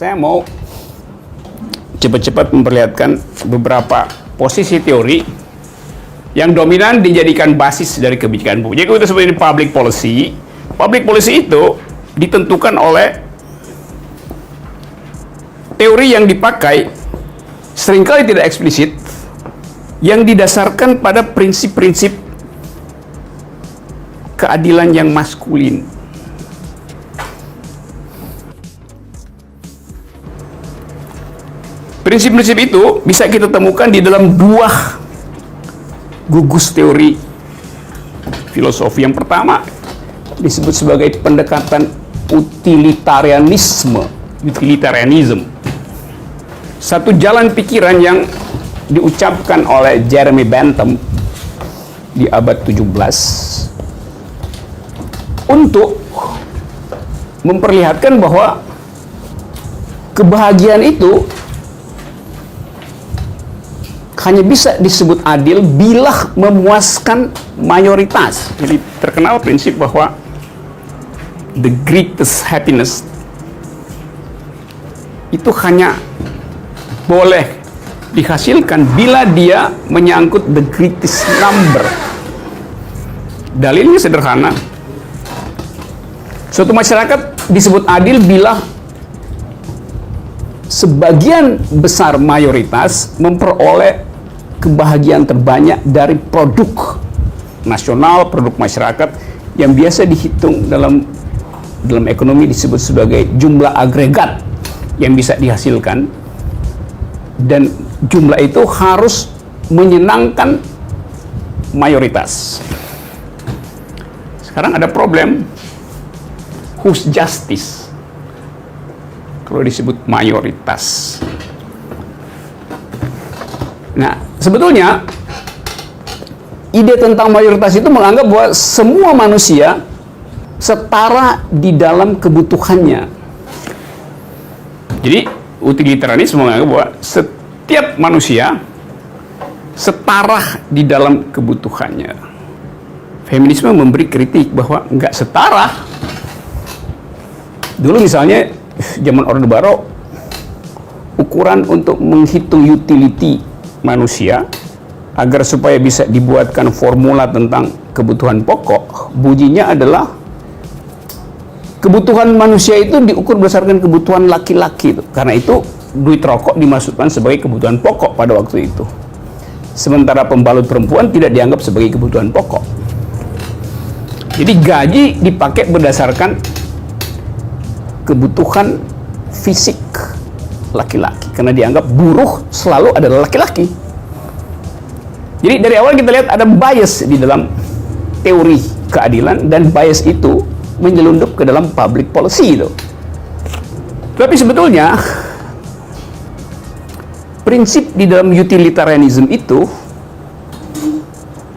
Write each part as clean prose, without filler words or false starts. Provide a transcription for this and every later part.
Saya mau cepat-cepat memperlihatkan beberapa posisi teori yang dominan dijadikan basis dari kebijakan publik. Jadi kita sebut ini public policy. Public policy itu ditentukan oleh teori yang dipakai seringkali tidak eksplisit, yang didasarkan pada prinsip-prinsip keadilan yang maskulin. Prinsip-prinsip itu bisa kita temukan di dalam dua gugus teori filosofi. Yang pertama disebut sebagai pendekatan utilitarianism. Satu jalan pikiran yang diucapkan oleh Jeremy Bentham di abad 17 untuk memperlihatkan bahwa kebahagiaan itu hanya bisa disebut adil bila memuaskan mayoritas. Jadi terkenal prinsip bahwa the greatest happiness itu hanya boleh dihasilkan bila dia menyangkut the greatest number. Dalilnya sederhana. Suatu masyarakat disebut adil bila sebagian besar mayoritas memperoleh kebahagiaan terbanyak dari produk nasional, produk masyarakat yang biasa dihitung dalam ekonomi disebut sebagai jumlah agregat yang bisa dihasilkan, dan jumlah itu harus menyenangkan mayoritas. Sekarang ada problem, whose justice kalau disebut mayoritas. Nah, sebetulnya ide tentang mayoritas itu menganggap bahwa semua manusia setara di dalam kebutuhannya. Jadi utilitarianisme menganggap bahwa setiap manusia setara di dalam kebutuhannya. Feminisme memberi kritik bahwa nggak setara. Dulu misalnya zaman Orde Baru, ukuran untuk menghitung utility manusia agar supaya bisa dibuatkan formula tentang kebutuhan pokok, bunyinya adalah kebutuhan manusia itu diukur berdasarkan kebutuhan laki-laki. Karena itu duit rokok dimasukkan sebagai kebutuhan pokok pada waktu itu, sementara pembalut perempuan tidak dianggap sebagai kebutuhan pokok. Jadi gaji dipakai berdasarkan kebutuhan fisik laki-laki, karena dianggap buruh selalu adalah laki-laki. Jadi dari awal kita lihat ada bias di dalam teori keadilan, dan bias itu menyelundup ke dalam public policy itu. Tapi sebetulnya prinsip di dalam utilitarianism itu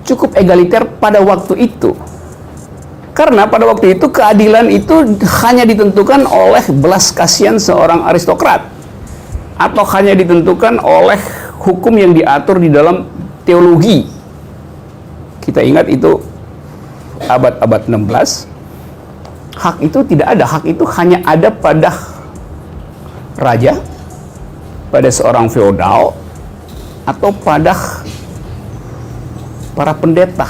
cukup egaliter pada waktu itu. Karena pada waktu itu keadilan itu hanya ditentukan oleh belas kasihan seorang aristokrat, atau hanya ditentukan oleh hukum yang diatur di dalam teologi. Kita ingat itu abad-abad 16. Hak itu tidak ada. Hak itu hanya ada pada raja, pada seorang feodal, atau pada para pendeta.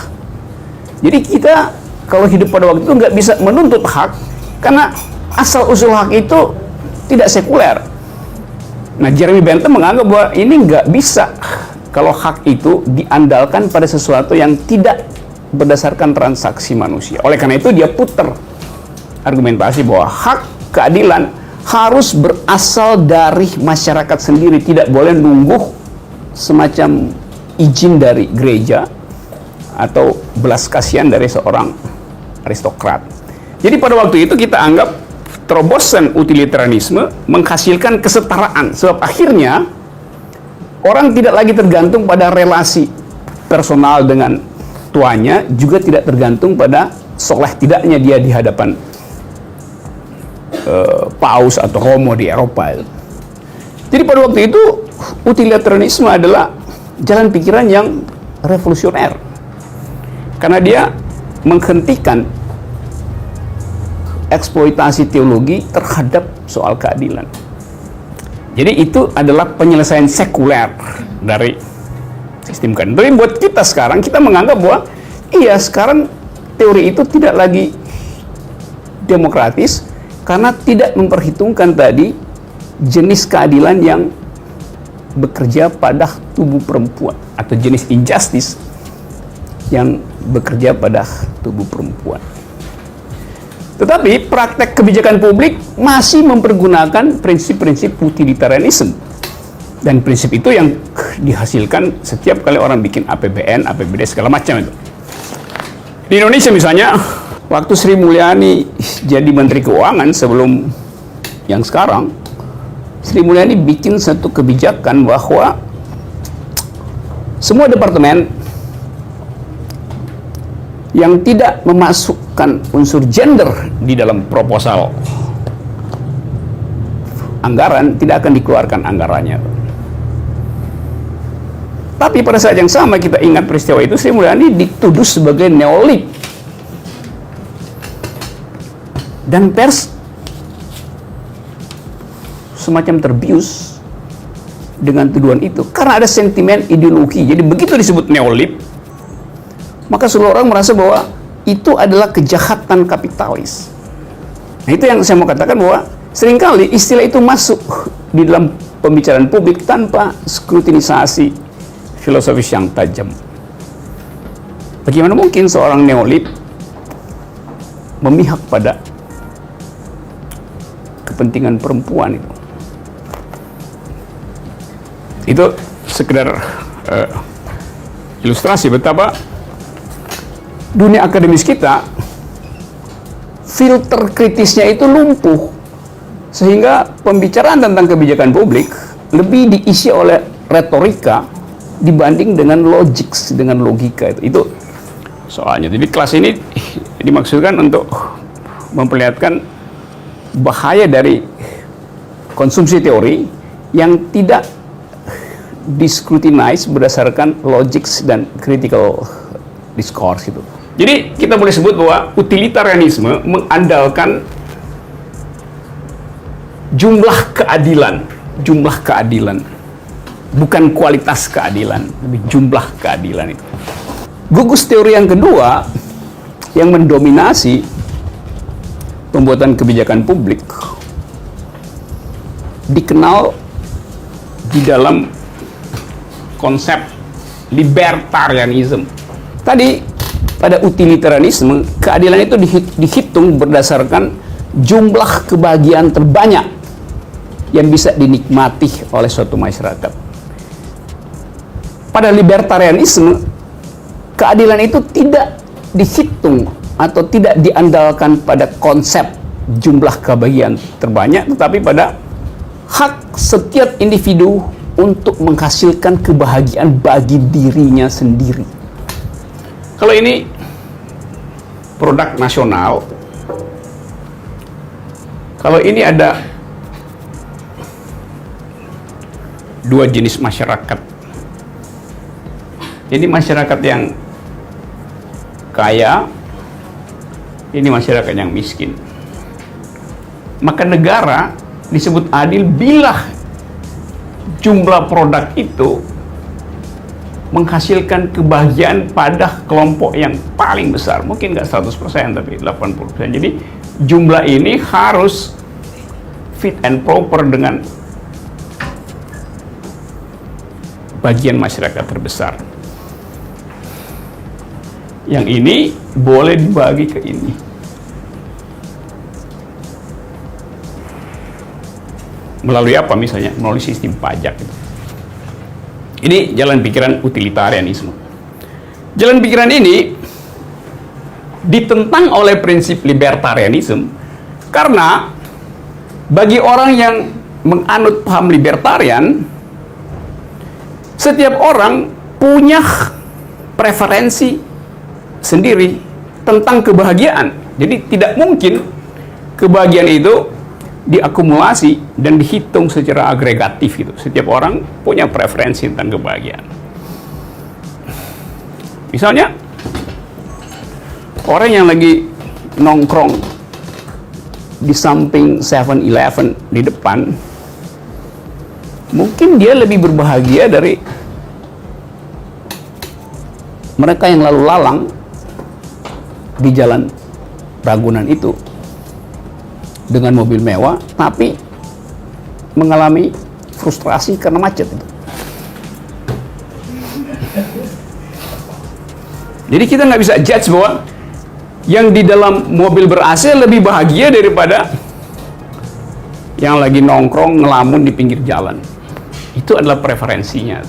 Jadi kita kalau hidup pada waktu itu nggak bisa menuntut hak, karena asal-usul hak itu tidak sekuler. Nah, Jeremy Bentham menganggap bahwa ini nggak bisa kalau hak itu diandalkan pada sesuatu yang tidak berdasarkan transaksi manusia. Oleh karena itu dia putar argumentasi bahwa hak keadilan harus berasal dari masyarakat sendiri, tidak boleh nunggu semacam izin dari gereja atau belas kasihan dari seorang aristokrat. Jadi pada waktu itu kita anggap terobosan utilitarianisme menghasilkan kesetaraan, sebab akhirnya orang tidak lagi tergantung pada relasi personal dengan tuannya, juga tidak tergantung pada soleh tidaknya dia di hadapan paus atau romo di Eropa. Jadi pada waktu itu utilitarianisme adalah jalan pikiran yang revolusioner, karena dia menghentikan eksploitasi teologi terhadap soal keadilan. Jadi itu adalah penyelesaian sekuler dari sistem kan. Tapi buat kita sekarang, kita menganggap bahwa iya sekarang teori itu tidak lagi demokratis karena tidak memperhitungkan tadi jenis keadilan yang bekerja pada tubuh perempuan atau jenis injustice yang bekerja pada tubuh perempuan. Tetapi praktek kebijakan publik masih mempergunakan prinsip-prinsip utilitarianisme. Dan prinsip itu yang dihasilkan setiap kali orang bikin APBN, APBD, segala macam itu. Di Indonesia misalnya, waktu Sri Mulyani jadi Menteri Keuangan sebelum yang sekarang, Sri Mulyani bikin satu kebijakan bahwa semua departemen yang tidak memasukkan unsur gender di dalam proposal anggaran tidak akan dikeluarkan anggarannya. Tapi pada saat yang sama kita ingat peristiwa itu, Sri Mulyani dituduh sebagai neolib dan pers semacam terbius dengan tuduhan itu karena ada sentimen ideologi. Jadi begitu disebut neolib, maka seluruh orang merasa bahwa itu adalah kejahatan kapitalis. Nah, itu yang saya mau katakan bahwa seringkali istilah itu masuk di dalam pembicaraan publik tanpa skrutinisasi filosofis yang tajam. Bagaimana mungkin seorang neolib memihak pada kepentingan perempuan itu? Itu sekedar ilustrasi betapa dunia akademis kita filter kritisnya itu lumpuh, sehingga pembicaraan tentang kebijakan publik lebih diisi oleh retorika dibanding dengan logik, dengan logika. Itu soalnya. Jadi kelas ini dimaksudkan untuk memperlihatkan bahaya dari konsumsi teori yang tidak discrutinize berdasarkan logik dan critical discourse itu. Jadi kita boleh sebut bahwa utilitarianisme mengandalkan jumlah keadilan, bukan kualitas keadilan, tapi jumlah keadilan itu. Gugus teori yang kedua yang mendominasi pembuatan kebijakan publik dikenal di dalam konsep libertarianism. Tadi pada utilitarianisme, keadilan itu dihitung berdasarkan jumlah kebahagiaan terbanyak yang bisa dinikmati oleh suatu masyarakat. Pada libertarianisme, keadilan itu tidak dihitung atau tidak diandalkan pada konsep jumlah kebahagiaan terbanyak, tetapi pada hak setiap individu untuk menghasilkan kebahagiaan bagi dirinya sendiri. Kalau ini produk nasional, kalau ini ada dua jenis masyarakat. Ini masyarakat yang kaya, ini masyarakat yang miskin. Maka negara disebut adil bila jumlah produk itu menghasilkan kebahagiaan pada kelompok yang paling besar. Mungkin nggak 100%, tapi 80%. Jadi jumlah ini harus fit and proper dengan bagian masyarakat terbesar. Yang ini boleh dibagi ke ini. Melalui apa misalnya? Melalui sistem pajak. Ini jalan pikiran utilitarianisme. Jalan pikiran ini ditentang oleh prinsip libertarianisme karena bagi orang yang menganut paham libertarian, setiap orang punya preferensi sendiri tentang kebahagiaan. Jadi tidak mungkin kebahagiaan itu diakumulasi dan dihitung secara agregatif gitu. Setiap orang punya preferensi tentang kebahagiaan. Misalnya orang yang lagi nongkrong di samping 7-Eleven di depan, mungkin dia lebih berbahagia dari mereka yang lalu lalang di jalan Ragunan itu dengan mobil mewah, tapi mengalami frustrasi karena macet itu. Jadi kita nggak bisa judge bahwa yang di dalam mobil ber-AC lebih bahagia daripada yang lagi nongkrong ngelamun di pinggir jalan. Itu adalah preferensinya.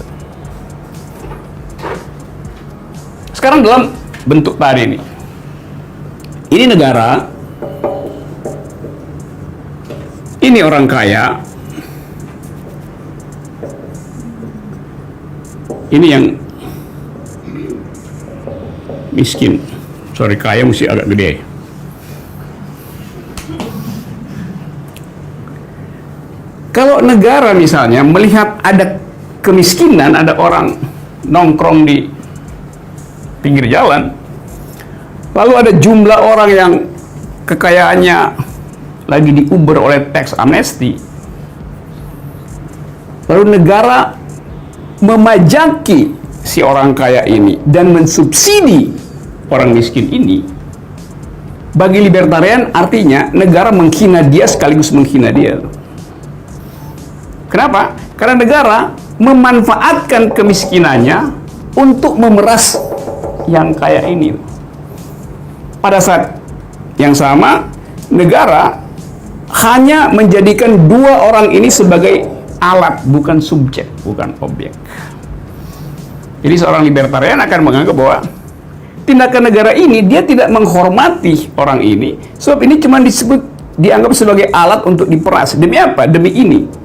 Sekarang dalam bentuk tadi ini. Ini negara, ini orang kaya, ini yang miskin. Sorry, kaya mesti agak gede. Kalau negara misalnya melihat ada kemiskinan, ada orang nongkrong di pinggir jalan, lalu ada jumlah orang yang kekayaannya lagi diuber oleh tax amnesty, lalu negara memajaki si orang kaya ini dan mensubsidi orang miskin ini, bagi libertarian artinya negara menghina dia sekaligus menghina dia. Kenapa? Karena negara memanfaatkan kemiskinannya untuk memeras yang kaya ini. Pada saat yang sama, negara hanya menjadikan dua orang ini sebagai alat, bukan subjek, bukan objek. Jadi seorang libertarian akan menganggap bahwa tindakan negara ini dia tidak menghormati orang ini, sebab ini cuma dianggap sebagai alat untuk diperas. Demi apa? Demi ini.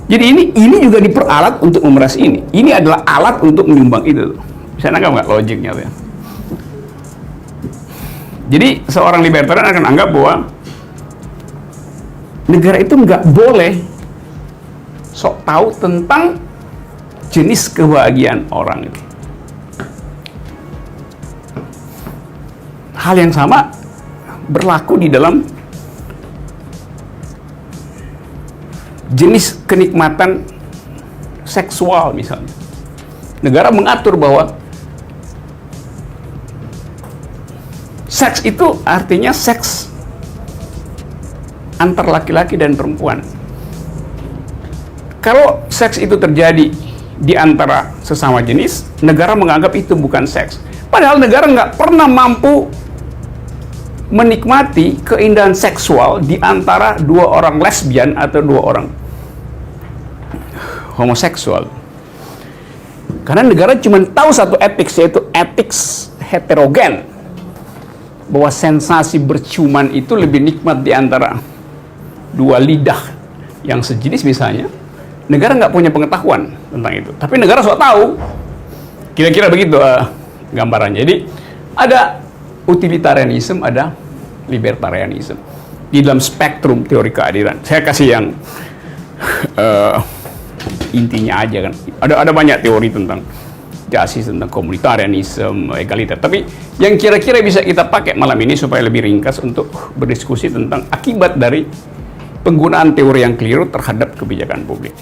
Jadi ini juga diperalat untuk memeras ini. Ini adalah alat untuk menyumbang itu. Bisa nangkap nggak logiknya tuh ya? Jadi seorang libertarian akan anggap bahwa negara itu nggak boleh sok tahu tentang jenis kebahagiaan orang itu. Hal yang sama berlaku di dalam jenis kenikmatan seksual misalnya. Negara mengatur bahwa seks itu artinya seks antar laki-laki dan perempuan. Kalau seks itu terjadi di antara sesama jenis, negara menganggap itu bukan seks. Padahal negara nggak pernah mampu menikmati keindahan seksual di antara dua orang lesbian atau dua orang homoseksual. Karena negara cuma tahu satu etik, yaitu etik heterogen. Bahwa sensasi berciuman itu lebih nikmat di antara dua lidah yang sejenis misalnya. Negara nggak punya pengetahuan tentang itu. Tapi negara sok tahu. Kira-kira begitu gambarannya. Jadi ada utilitarianisme, ada libertarianisme di dalam spektrum teori keadilan. Saya kasih yang intinya aja kan. Ada banyak teori tentang justice, tentang komunitarianisme, egaliter. Tapi yang kira-kira bisa kita pakai malam ini supaya lebih ringkas untuk berdiskusi tentang akibat dari penggunaan teori yang keliru terhadap kebijakan publik.